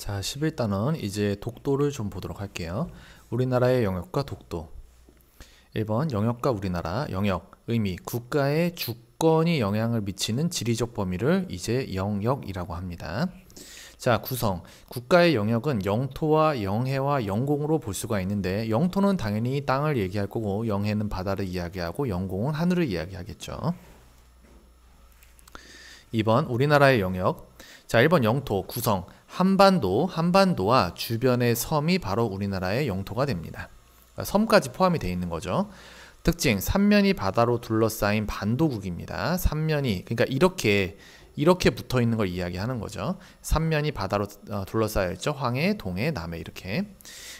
자, 11단원 이제 독도를 좀 보도록 할게요. 우리나라의 영역과 독도. 1번 영역과 우리나라. 영역, 의미, 국가의 주권이 영향을 미치는 지리적 범위를 이제 영역이라고 합니다. 자, 구성. 국가의 영역은 영토와 영해와 영공으로 볼 수가 있는데, 영토는 당연히 땅을 얘기할 거고, 영해는 바다를 이야기하고, 영공은 하늘을 이야기하겠죠. 2번 우리나라의 영역. 자, 1번 영토, 구성. 한반도와 주변의 섬이 바로 우리나라의 영토가 됩니다. 섬까지 포함이 되어 있는 거죠. 특징, 삼면이 바다로 둘러싸인 반도국입니다. 삼면이, 그러니까 이렇게 붙어 있는 걸 이야기하는 거죠. 삼면이 바다로 둘러싸여 있죠. 황해, 동해, 남해 이렇게.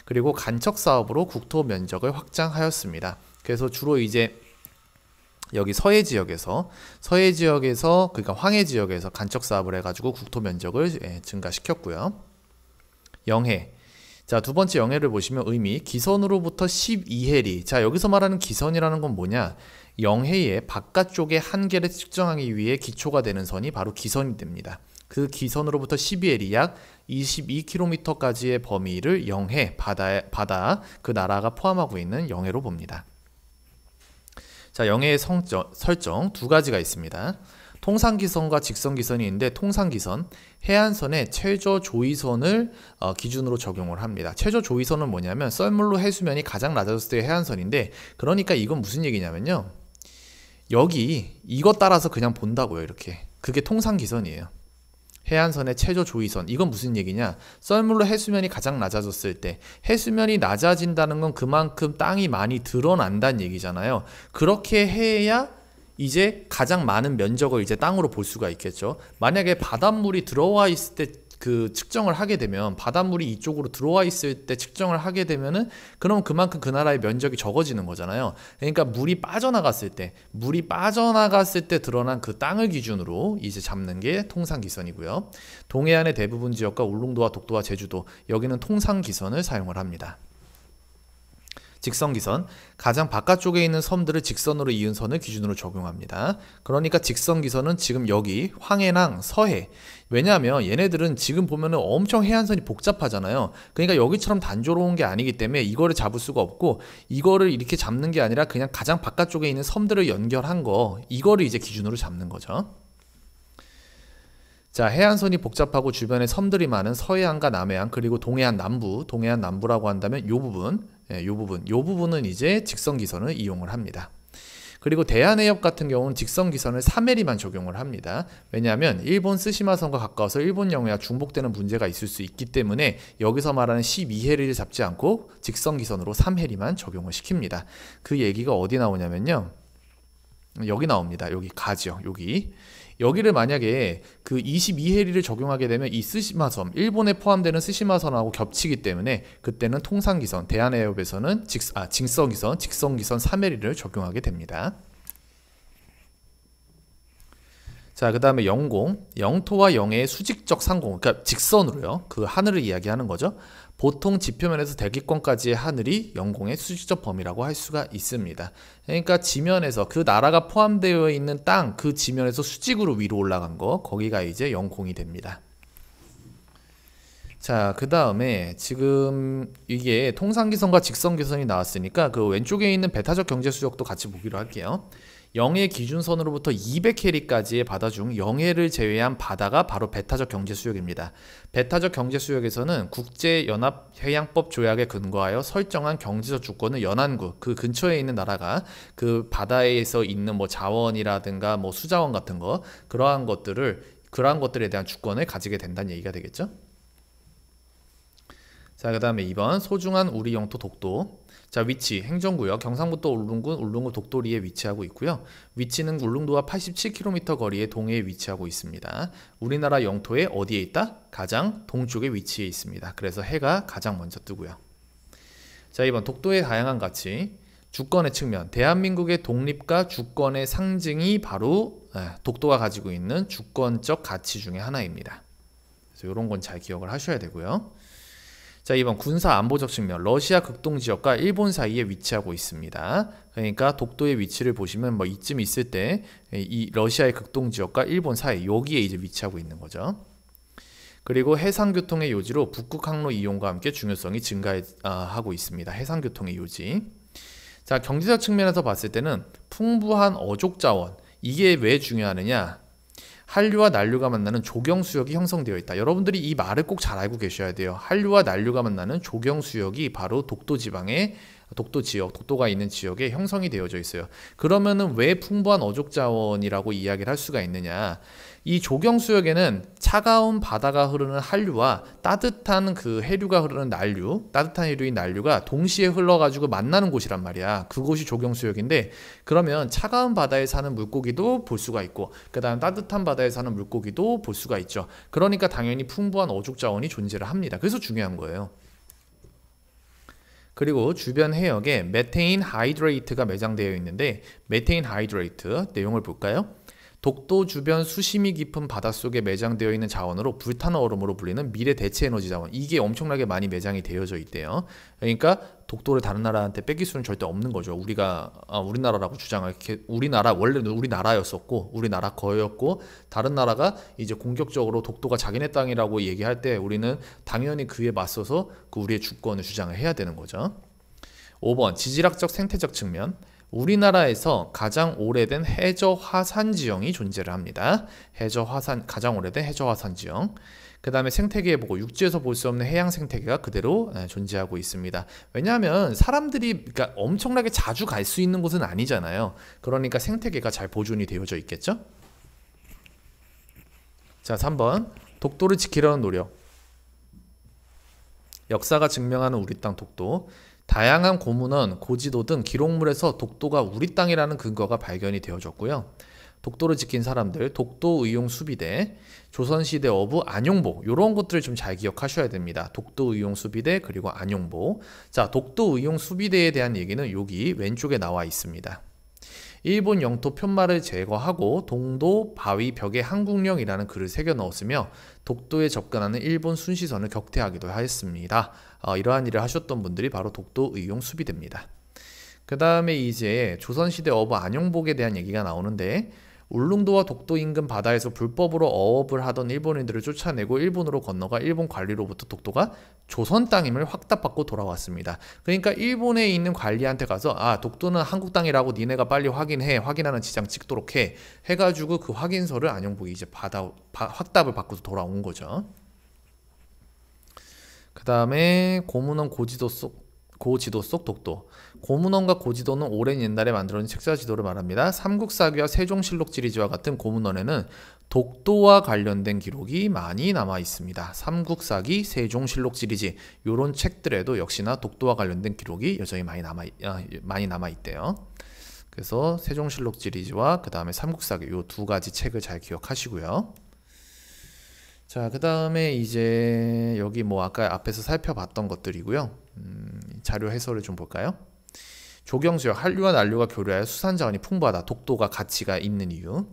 그리고 간척 사업으로 국토 면적을 확장하였습니다. 그래서 주로 이제 여기 서해 지역에서 그러니까 황해 지역에서 간척 사업을 해가지고 국토 면적을 증가시켰고요. 영해. 자, 두 번째 영해를 보시면 의미, 기선으로부터 12해리. 자, 여기서 말하는 기선이라는 건 뭐냐? 영해의 바깥쪽의 한계를 측정하기 위해 기초가 되는 선이 바로 기선이 됩니다. 그 기선으로부터 12해리, 약 22km까지의 범위를 영해, 바다, 그 나라가 포함하고 있는 영해로 봅니다. 자, 영해의 설정 두 가지가 있습니다. 통상기선과 직선기선이 있는데, 통상기선, 해안선의 최저 조위선을 기준으로 적용을 합니다. 최저 조위선은 뭐냐면 썰물로 해수면이 가장 낮아졌을 때 해안선인데, 그러니까 이건 무슨 얘기냐면요, 여기 이것 따라서 그냥 본다고요. 이렇게. 그게 통상기선이에요. 해안선의 최저 조위선, 이건 무슨 얘기냐? 썰물로 해수면이 가장 낮아졌을 때, 해수면이 낮아진다는 건 그만큼 땅이 많이 드러난다는 얘기잖아요. 그렇게 해야 이제 가장 많은 면적을 이제 땅으로 볼 수가 있겠죠. 만약에 바닷물이 들어와 있을 때 그 측정을 하게 되면, 바닷물이 이쪽으로 들어와 있을 때 측정을 하게 되면은, 그럼 그만큼 그 나라의 면적이 적어지는 거잖아요. 그러니까 물이 빠져나갔을 때 드러난 그 땅을 기준으로 이제 잡는 게 통상기선이고요. 동해안의 대부분 지역과 울릉도와 독도와 제주도, 여기는 통상기선을 사용을 합니다. 직선기선, 가장 바깥쪽에 있는 섬들을 직선으로 이은 선을 기준으로 적용합니다. 그러니까 직선기선은 지금 여기 황해랑 서해, 왜냐하면 얘네들은 지금 보면은 엄청 해안선이 복잡하잖아요. 그러니까 여기처럼 단조로운 게 아니기 때문에 이거를 잡을 수가 없고, 이거를 이렇게 잡는 게 아니라 그냥 가장 바깥쪽에 있는 섬들을 연결한 거, 이거를 이제 기준으로 잡는 거죠. 자, 해안선이 복잡하고 주변에 섬들이 많은 서해안과 남해안, 그리고 동해안 남부라고 한다면 요 부분은 이제 직선기선을 이용을 합니다. 그리고 대한해협 같은 경우는 직선기선을 3해리만 적용을 합니다. 왜냐하면 일본 스시마선과 가까워서 일본 영해와 중복되는 문제가 있을 수 있기 때문에 여기서 말하는 12해리를 잡지 않고 직선기선으로 3해리만 적용을 시킵니다. 그 얘기가 어디 나오냐면요, 여기 나옵니다. 여기 가죠. 여기를 만약에 그 22해리를 적용하게 되면 이 스시마섬, 일본에 포함되는 스시마선하고 겹치기 때문에 그때는 통상기선, 대한해협에서는 직선기선 3해리를 적용하게 됩니다. 자, 그 다음에 영공, 영토와 영해의 수직적 상공, 그러니까 직선으로요, 그 하늘을 이야기하는 거죠. 보통 지표면에서 대기권까지의 하늘이 영공의 수직적 범위라고 할 수가 있습니다. 그러니까 지면에서 그 나라가 포함되어 있는 땅, 그 지면에서 수직으로 위로 올라간 거, 거기가 이제 영공이 됩니다. 자, 그 다음에 지금 이게 통상기선과 직선기선이 나왔으니까 그 왼쪽에 있는 배타적 경제수역도 같이 보기로 할게요. 영해 기준선으로부터 200해리까지의 바다 중 영해를 제외한 바다가 바로 배타적 경제수역입니다. 배타적 경제수역에서는 국제연합해양법 조약에 근거하여 설정한 경제적 주권을 연안국, 그 근처에 있는 나라가 그 바다에서 있는 뭐 자원이라든가 뭐 수자원 같은 거, 그러한 것들에 대한 주권을 가지게 된다는 얘기가 되겠죠. 자, 그 다음에 2번 소중한 우리 영토 독도. 자, 위치, 행정구역, 경상북도 울릉군, 울릉도 독도리에 위치하고 있고요. 위치는 울릉도와 87km 거리의 동해에 위치하고 있습니다. 우리나라 영토에 어디에 있다? 가장 동쪽에 위치해 있습니다. 그래서 해가 가장 먼저 뜨고요. 자, 2번 독도의 다양한 가치. 주권의 측면, 대한민국의 독립과 주권의 상징이 바로 독도가 가지고 있는 주권적 가치 중에 하나입니다. 그래서 이런 건 잘 기억을 하셔야 되고요. 자, 2번 군사 안보적 측면, 러시아 극동 지역과 일본 사이에 위치하고 있습니다. 그러니까 독도의 위치를 보시면 뭐 이쯤 있을 때 이 러시아의 극동 지역과 일본 사이, 여기에 이제 위치하고 있는 거죠. 그리고 해상교통의 요지로 북극 항로 이용과 함께 중요성이 증가하고 있습니다. 해상교통의 요지. 자, 경제적 측면에서 봤을 때는 풍부한 어족 자원, 이게 왜 중요하느냐? 한류와 난류가 만나는 조경수역이 형성되어 있다. 여러분들이 이 말을 꼭 잘 알고 계셔야 돼요. 한류와 난류가 만나는 조경수역이 바로 독도 지방의 독도 지역, 독도가 있는 지역에 형성이 되어져 있어요. 그러면은 왜 풍부한 어족 자원이라고 이야기를 할 수가 있느냐? 이 조경수역에는 차가운 바다가 흐르는 한류와 따뜻한 그 해류가 흐르는 난류, 따뜻한 해류인 난류가 동시에 흘러가지고 만나는 곳이란 말이야. 그곳이 조경수역인데, 그러면 차가운 바다에 사는 물고기도 볼 수가 있고, 그 다음 따뜻한 바다에 사는 물고기도 볼 수가 있죠. 그러니까 당연히 풍부한 어족 자원이 존재를 합니다. 그래서 중요한 거예요. 그리고 주변 해역에 메테인 하이드레이트가 매장되어 있는데, 메테인 하이드레이트 내용을 볼까요? 독도 주변 수심이 깊은 바닷속에 매장되어 있는 자원으로 불타는 얼음으로 불리는 미래 대체 에너지 자원, 이게 엄청나게 많이 매장이 되어져 있대요. 그러니까 독도를 다른 나라한테 뺏길 수는 절대 없는 거죠. 우리나라라고 주장을, 원래는 우리나라였었고 우리나라 거였고, 다른 나라가 이제 공격적으로 독도가 자기네 땅이라고 얘기할 때 우리는 당연히 그에 맞서서 그 우리의 주권을 주장을 해야 되는 거죠. 5번 지질학적 생태적 측면. 우리나라에서 가장 오래된 해저 화산 지형이 존재를 합니다. 가장 오래된 해저 화산 지형. 그 다음에 생태계에 보고 육지에서 볼 수 없는 해양 생태계가 그대로 존재하고 있습니다. 왜냐하면 사람들이 그러니까 엄청나게 자주 갈 수 있는 곳은 아니잖아요. 그러니까 생태계가 잘 보존이 되어져 있겠죠. 자, 3번 독도를 지키려는 노력. 역사가 증명하는 우리 땅 독도. 다양한 고문원, 고지도 등 기록물에서 독도가 우리 땅이라는 근거가 발견이 되어졌고요. 독도를 지킨 사람들, 독도의용 수비대, 조선시대 어부 안용보, 이런 것들을 좀 잘 기억하셔야 됩니다. 독도의용 수비대 그리고 안용보. 자, 독도의용 수비대에 대한 얘기는 여기 왼쪽에 나와 있습니다. 일본 영토 편말을 제거하고 동도 바위 벽에 한국령이라는 글을 새겨 넣었으며 독도에 접근하는 일본 순시선을 격퇴하기도 하였습니다. 이러한 일을 하셨던 분들이 바로 독도의용 수비대입니다. 그 다음에 이제 조선시대 어부 안용복에 대한 얘기가 나오는데, 울릉도와 독도 인근 바다에서 불법으로 어업을 하던 일본인들을 쫓아내고 일본으로 건너가 일본 관리로부터 독도가 조선 땅임을 확답받고 돌아왔습니다. 그러니까 일본에 있는 관리한테 가서 독도는 한국 땅이라고 니네가 빨리 확인하는 지장 찍도록 해가지고 그 확인서를 안용복이 이제 확답을 받고서 돌아온 거죠. 그 다음에 고문원 고지도 속 독도. 고문원과 고지도는 오랜 옛날에 만들어진 책자 지도를 말합니다. 삼국사기와 세종실록 지리지와 같은 고문원에는 독도와 관련된 기록이 많이 남아 있습니다. 삼국사기, 세종실록 지리지 이런 책들에도 역시나 독도와 관련된 기록이 여전히 많이 남아 있대요. 그래서 세종실록 지리지와 그 다음에 삼국사기 이 두 가지 책을 잘 기억하시고요. 자, 그 다음에 이제 여기 아까 앞에서 살펴봤던 것들이고요. 자료 해설을 좀 볼까요? 조경수역, 한류와 난류가 교류하여 수산자원이 풍부하다. 독도가 가치가 있는 이유.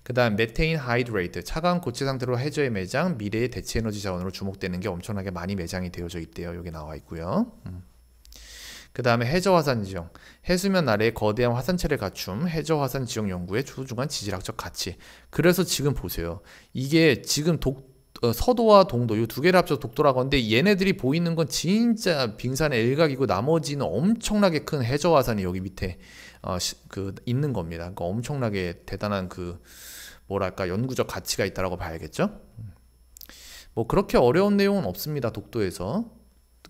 그 다음 메테인 하이드레이트, 차가운 고체 상태로 해저에 매장, 미래의 대체 에너지 자원으로 주목되는 게 엄청나게 많이 매장이 되어져 있대요. 여기 나와 있고요. 그 다음에 해저 화산 지형, 해수면 아래에 거대한 화산체를 갖춤, 해저 화산 지형 연구의 소중한 지질학적 가치. 그래서 지금 보세요. 이게 지금 서도와 동도 이 두 개를 합쳐서 독도라고 하는데, 얘네들이 보이는 건 진짜 빙산의 일각이고 나머지는 엄청나게 큰 해저 화산이 여기 밑에 있는 겁니다. 그러니까 엄청나게 대단한 연구적 가치가 있다라고 봐야겠죠. 그렇게 어려운 내용은 없습니다, 독도에서.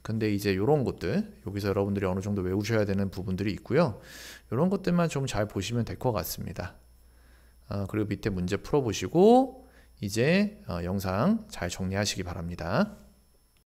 근데 이제 이런 것들 여기서 여러분들이 어느 정도 외우셔야 되는 부분들이 있고요. 이런 것들만 좀 잘 보시면 될 것 같습니다. 그리고 밑에 문제 풀어보시고 이제 영상 잘 정리하시기 바랍니다.